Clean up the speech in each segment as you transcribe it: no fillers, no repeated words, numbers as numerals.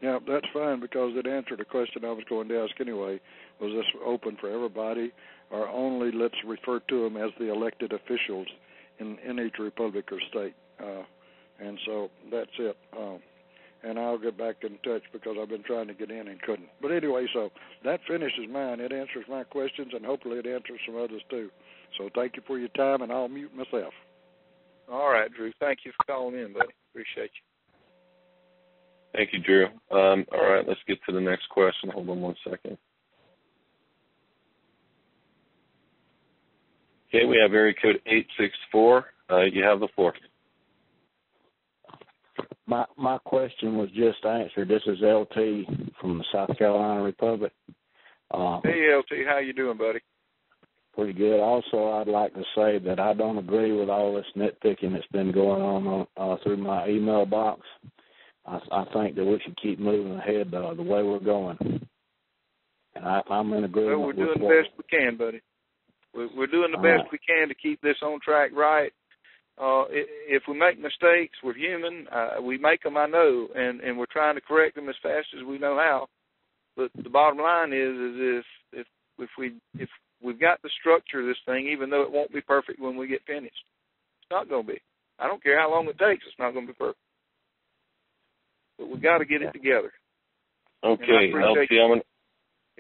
Yeah, that's fine because it answered a question I was going to ask anyway. Was this open for everybody, or only let's refer to them as the elected officials in each republic or state? And so that's it. And I'll get back in touch because I've been trying to get in and couldn't. But anyway, so that finishes mine. It answers my questions, and hopefully it answers some others too. So thank you for your time, and I'll mute myself. All right, Drew. Thank you for calling in, buddy. Appreciate you. Thank you, Drew. All right, let's get to the next question. Hold on one second. Okay, we have area code 864. You have the floor. My question was just answered. This is LT from the South Carolina Republic. Hey, LT, how you doing, buddy? Pretty good. Also, I'd like to say that I don't agree with all this nitpicking that's been going on through my email box. I think that we should keep moving ahead the way we're going. And I'm in agreement. Well, we're doing the best we can, buddy. We're doing the best we can to keep this on track right. If we make mistakes, we're human. We make them, I know, and we're trying to correct them as fast as we know how. But the bottom line is if we've got the structure of this thing, even though it won't be perfect when we get finished, it's not going to be. I don't care how long it takes. It's not going to be perfect. But we've got to get it together. Okay, LT,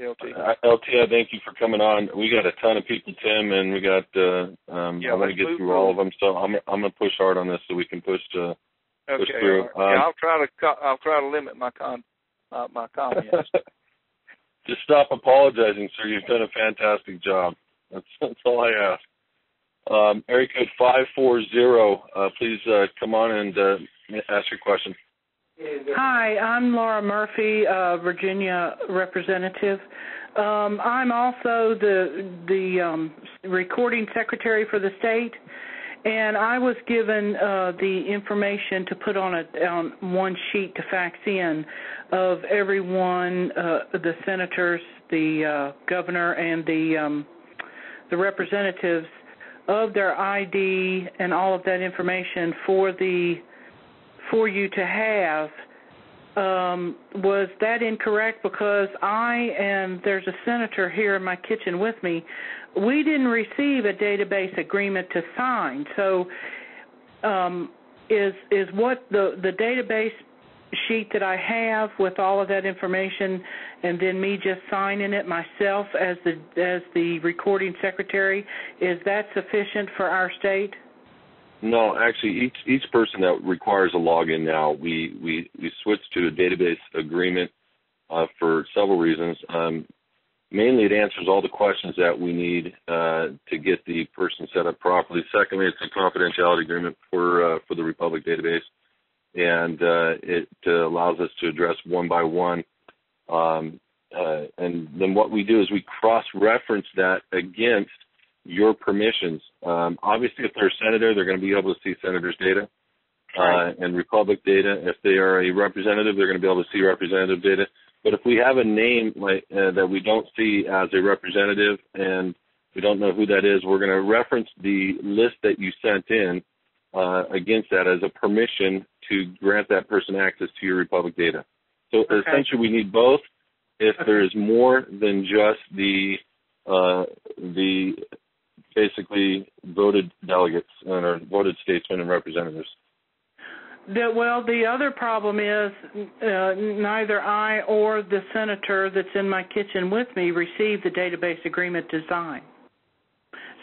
LT, I thank you for coming on. We got a ton of people, Tim, and we got. I want to get through all of them, so I'm going to push hard on this so we can push through. I'll try to limit my comments. Just stop apologizing, sir. You've done a fantastic job. That's all I ask. Area code 540. Please come on and ask your question. Hi, I'm Laura Murphy, Virginia representative. I'm also the recording secretary for the state, and I was given the information to put on one sheet to fax in of everyone, the senators, the governor, and the representatives of their ID and all of that information for you to have. Was that incorrect? Because there's a senator here in my kitchen with me, we didn't receive a database agreement to sign. So is what the database sheet that I have with all of that information and then me just signing it myself as the recording secretary, is that sufficient for our state? No, actually, each person that requires a login now, we switched to a database agreement for several reasons. Mainly, it answers all the questions that we need to get the person set up properly. Secondly, it's a confidentiality agreement for the Republic database, and it allows us to address one by one. And then what we do is we cross-reference that against your permissions. Obviously, if they're a senator, they're going to be able to see senators' data and Republic data. If they are a representative, they're going to be able to see representative data. But if we have a name that we don't see as a representative and we don't know who that is, we're going to reference the list that you sent in against that as a permission to grant that person access to your Republic data. So essentially, we need both. If there is more than just the basically voted delegates or voted statesmen and representatives. The other problem is neither I or the senator that's in my kitchen with me received the database agreement to sign.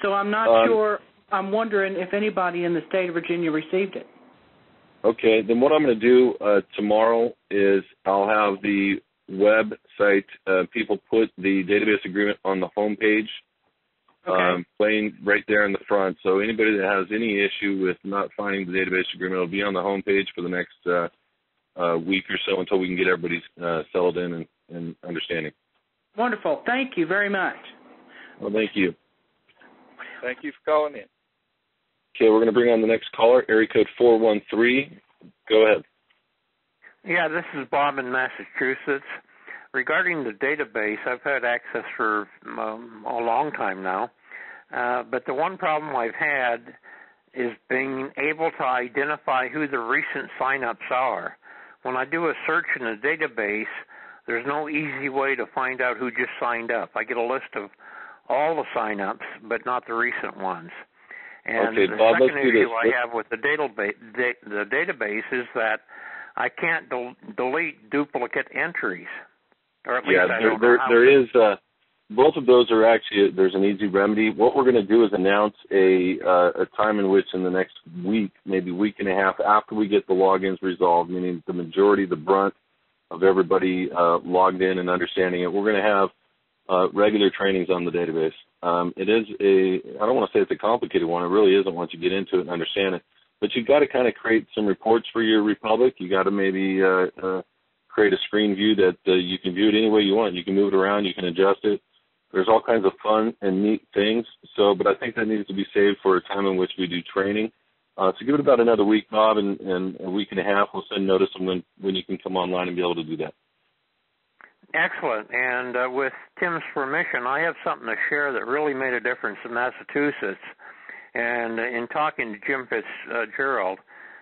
So I'm not sure. I'm wondering if anybody in the state of Virginia received it. Okay, then what I'm going to do tomorrow is I'll have the website people put the database agreement on the home page. Playing right there in the front. So anybody that has any issue with not finding the database agreement will be on the home page for the next week or so until we can get everybody settled in and understanding. Wonderful. Thank you very much. Well, thank you. Thank you for calling in. Okay, we're going to bring on the next caller, area code 413. Go ahead. Yeah, this is Bob in Massachusetts. Regarding the database, I've had access for a long time now, but the one problem I've had is being able to identify who the recent sign-ups are. when I do a search in a database, there's no easy way to find out who just signed up. I get a list of all the sign-ups, but not the recent ones. And okay, the Bob, second let's do issue this. I have with the database is that I can't delete duplicate entries, or at least I don't know how there is. Both of those are actually, there's an easy remedy. What we're going to do is announce a time in which in the next week, maybe week and a half after we get the logins resolved, meaning the majority, the brunt of everybody logged in and understanding it, we're going to have regular trainings on the database. It is I don't want to say it's a complicated one. It really isn't once you get into it and understand it. But you've got to kind of create some reports for your Republic. You got to maybe create a screen view that you can view it any way you want. You can move it around. You can adjust it. There's all kinds of fun and neat things. But I think that needs to be saved for a time in which we do training. So give it about another week, Bob, and a week and a half. We'll send notice on when you can come online and be able to do that. Excellent. And with Tim's permission, I have something to share that really made a difference in Massachusetts. And in talking to Jim Fitzgerald,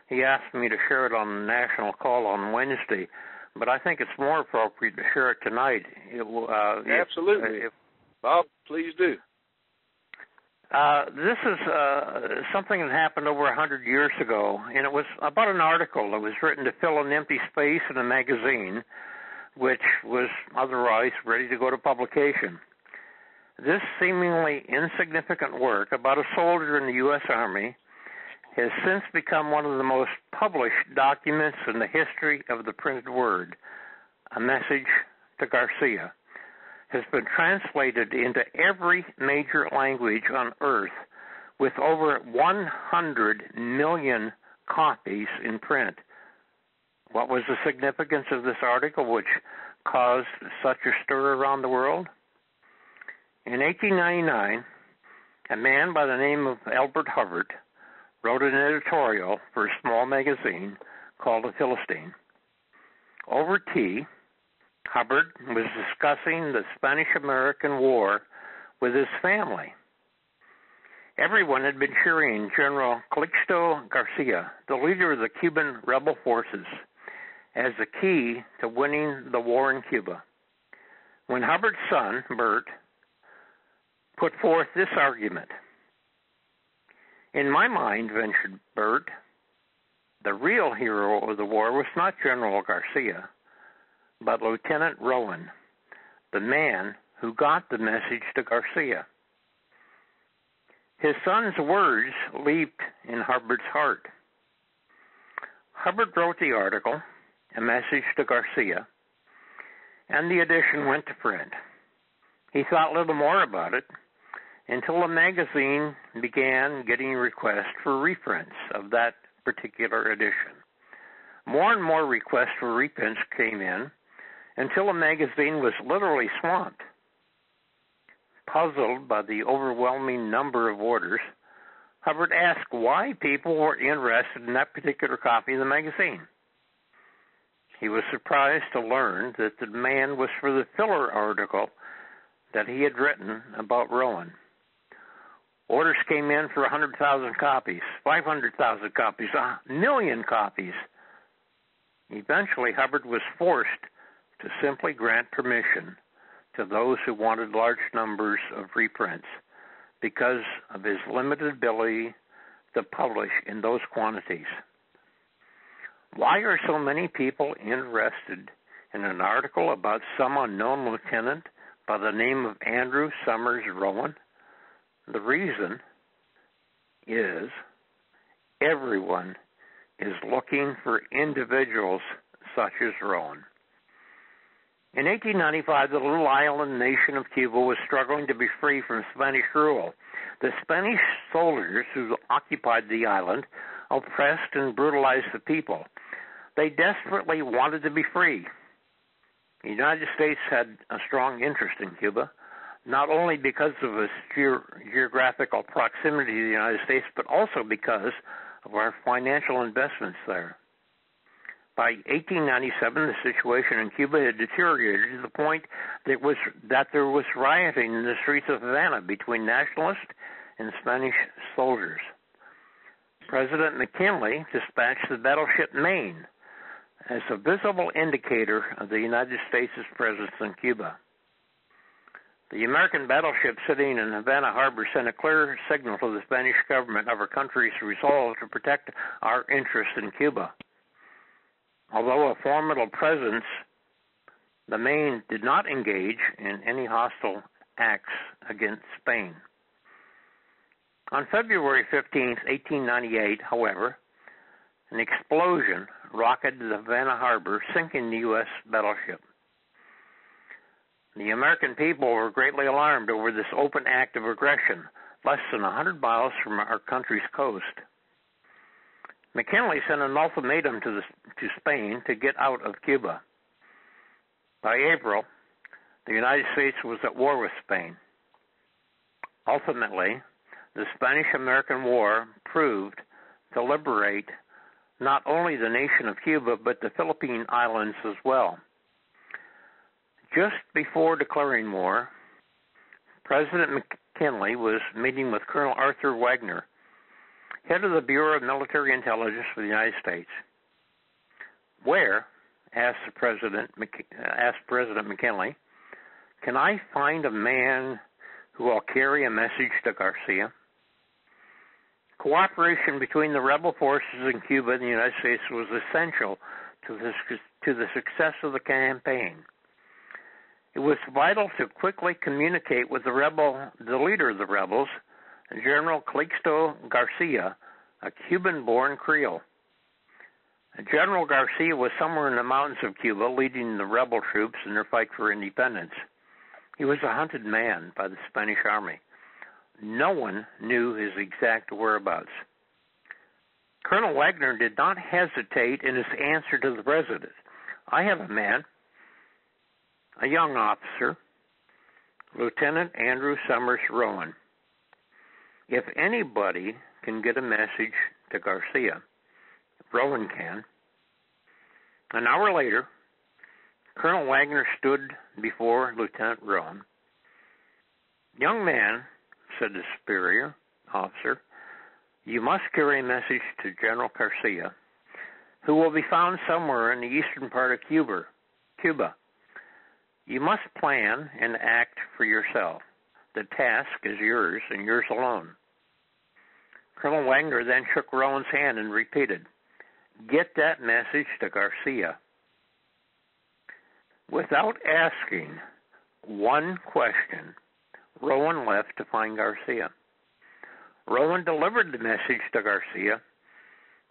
he asked me to share it on a national call on Wednesday. But I think it's more appropriate to share it tonight. Absolutely. Bob, please do. This is something that happened over 100 years ago, and it was about an article that was written to fill an empty space in a magazine, which was otherwise ready to go to publication. This seemingly insignificant work about a soldier in the U.S. Army has since become one of the most published documents in the history of the printed word. A Message to Garcia has been translated into every major language on earth with over 100 million copies in print. What was the significance of this article which caused such a stir around the world? In 1899, a man by the name of Elbert Hubbard wrote an editorial for a small magazine called The Philistine. Over tea, Hubbard was discussing the Spanish-American War with his family. Everyone had been cheering General Calixto Garcia, the leader of the Cuban rebel forces, as the key to winning the war in Cuba. When Hubbard's son, Bert, put forth this argument, "In my mind," ventured Bert, "the real hero of the war was not General Garcia, but Lieutenant Rowan, the man who got the message to Garcia." His son's words leaped in Hubbard's heart. Hubbard wrote the article, A Message to Garcia, and the edition went to print. He thought little more about it until the magazine began getting requests for reprints of that particular edition. More and more requests for reprints came in until the magazine was literally swamped. Puzzled by the overwhelming number of orders, Hubbard asked why people were interested in that particular copy of the magazine. He was surprised to learn that the demand was for the filler article that he had written about Rowan. Orders came in for 100,000 copies, 500,000 copies, 1,000,000 copies. Eventually, Hubbard was forced to simply grant permission to those who wanted large numbers of reprints because of his limited ability to publish in those quantities. Why are so many people interested in an article about some unknown lieutenant by the name of Andrew Summers Rowan? The reason is everyone is looking for individuals such as Rowan. In 1895, the little island nation of Cuba was struggling to be free from Spanish rule. The Spanish soldiers who occupied the island oppressed and brutalized the people. They desperately wanted to be free. The United States had a strong interest in Cuba, not only because of its geographical proximity to the United States, but also because of our financial investments there. By 1897, the situation in Cuba had deteriorated to the point that there was rioting in the streets of Havana between nationalist and Spanish soldiers. President McKinley dispatched the battleship Maine as a visible indicator of the United States' presence in Cuba. The American battleship sitting in Havana Harbor sent a clear signal to the Spanish government of our country's resolve to protect our interests in Cuba. Although a formidable presence, the Maine did not engage in any hostile acts against Spain. On February 15, 1898, however, an explosion rocketed the Havana Harbor, sinking the U.S. battleship. The American people were greatly alarmed over this open act of aggression, less than 100 miles from our country's coast. McKinley sent an ultimatum to Spain to get out of Cuba. By April, the United States was at war with Spain. Ultimately, the Spanish-American War proved to liberate not only the nation of Cuba, but the Philippine Islands as well. Just before declaring war, President McKinley was meeting with Colonel Arthur Wagner, head of the Bureau of Military Intelligence for the United States. Where, asked President McKinley, can I find a man who will carry a message to Garcia? Cooperation between the rebel forces in Cuba and the United States was essential to the success of the campaign. It was vital to quickly communicate with the leader of the rebels, General Calixto Garcia, a Cuban-born Creole. General Garcia was somewhere in the mountains of Cuba leading the rebel troops in their fight for independence. He was a hunted man by the Spanish army. No one knew his exact whereabouts. Colonel Wagner did not hesitate in his answer to the president. I have a man, a young officer, Lieutenant Andrew Summers Rowan. If anybody can get a message to Garcia, Rowan can. An hour later, Colonel Wagner stood before Lieutenant Rowan. Young man, said the superior officer, you must carry a message to General Garcia, who will be found somewhere in the eastern part of Cuba. You must plan and act for yourself. The task is yours and yours alone. Colonel Wagner then shook Rowan's hand and repeated, get that message to Garcia. Without asking one question, Rowan left to find Garcia. Rowan delivered the message to Garcia,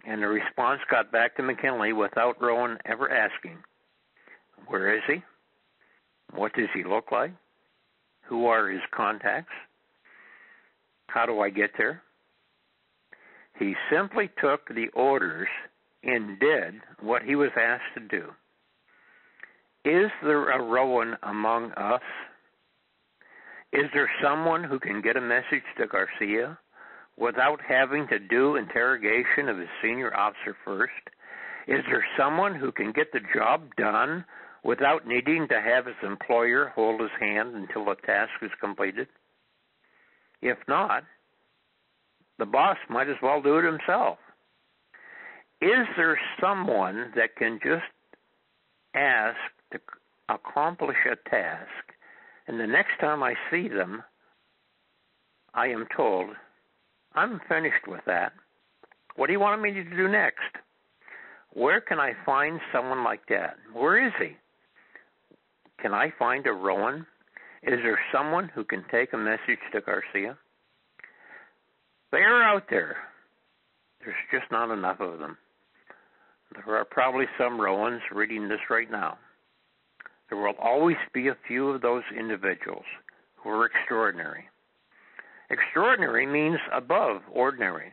and the response got back to McKinley without Rowan ever asking, where is he? What does he look like? Who are his contacts? How do I get there? He simply took the orders and did what he was asked to do. Is there a Rowan among us? Is there someone who can get a message to Garcia without having to do interrogation of his senior officer first? Is there someone who can get the job done without needing to have his employer hold his hand until the task is completed? If not, the boss might as well do it himself. Is there someone that can just ask to accomplish a task, and the next time I see them, I am told, I'm finished with that. What do you want me to do next? Where can I find someone like that? Where is he? Can I find a Rowan? Is there someone who can take a message to Garcia? They are out there. There's just not enough of them. There are probably some Rowans reading this right now. There will always be a few of those individuals who are extraordinary. Extraordinary means above ordinary.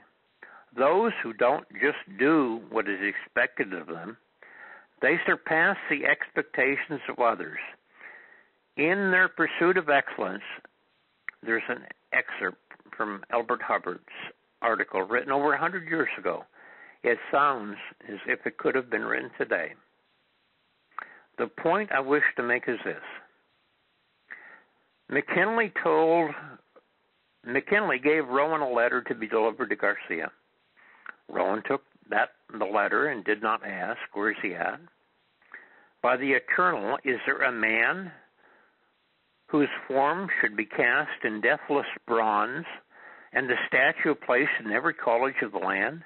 Those who don't just do what is expected of them, they surpass the expectations of others. In their pursuit of excellence, there's an excerpt from Elbert Hubbard's article written over 100 years ago. It sounds as if it could have been written today. The point I wish to make is this. McKinley gave Rowan a letter to be delivered to Garcia. Rowan took that the letter and did not ask, where is he at? By the eternal, is there a man whose form should be cast in deathless bronze, and the statue placed in every college of the land?